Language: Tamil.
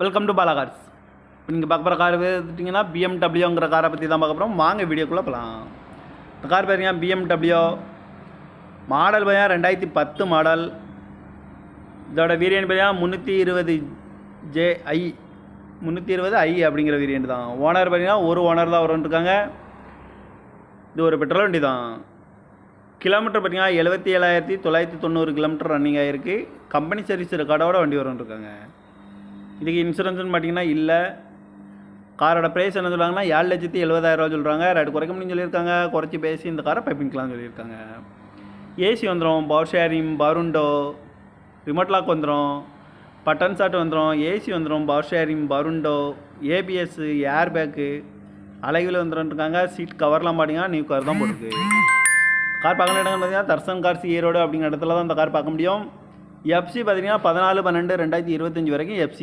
Welcome to Bala cars. இப்போ நீங்கள் பார்க்க போகிற கார் எடுத்துட்டிங்கன்னா பிஎம்டபிள்யூங்கிற காரை பற்றி தான் பார்க்க போகிறோம். வாங்க வீடியோக்குள்ளே போகலாம். இந்த கார் பார்த்தீங்கன்னா பிஎம்டபிள்யூ மாடல் பார்த்தீங்கன்னா 2010 மாடல். இதோட வேரியன்ட் பார்த்தீங்கன்னா 320 320i அப்படிங்கிற வேரியன்ட் தான். ஓனர் பார்த்தீங்கன்னா ஒரு ஓனர் தான் இருக்காங்க. இது ஒரு பெட்ரோல் வண்டி தான். கிலோமீட்டர் பார்த்தீங்கன்னா 77,990 கிலோமீட்டர் ரன்னிங் ஆகிருக்கு. கம்பெனி சர்வீஸ் ரெக்கார்டோட வண்டி இருக்காங்க. இதுக்கு இன்சூரன்ஸ்னு பார்த்தீங்கன்னா இல்லை. காரோட ப்ரைஸ் என்ன சொல்கிறாங்கன்னா 7,70,000 சொல்கிறாங்க. ரேட்டு குறைக்க முடியும்னு சொல்லியிருக்காங்க. குறைச்சி பேசி இந்த காரை பைப்பிங்கலாம்னு சொல்லியிருக்காங்க. ஏசி வந்துடும், power sharing, power window, remote lock வந்துடும், பட்டன் ஷாட் வந்துடும், ஏசி வந்துடும், power sharing, power window, ABS, air bag, அலைகள் வந்துருக்காங்க. சீட் கவர்லாம் பார்த்தீங்கன்னா நியூ கவர் தான் போட்டுருக்கு. கார் பார்க்குற இடங்கள் பார்த்தீங்கன்னா தர்சன் கார்ஸ் ஈரோடு அப்படிங்கிற இடத்துல தான் இந்த கார் பார்க்க முடியும். எஃப்சி பார்த்தீங்கன்னா 14/12/2025 வரைக்கும் எஃப்சி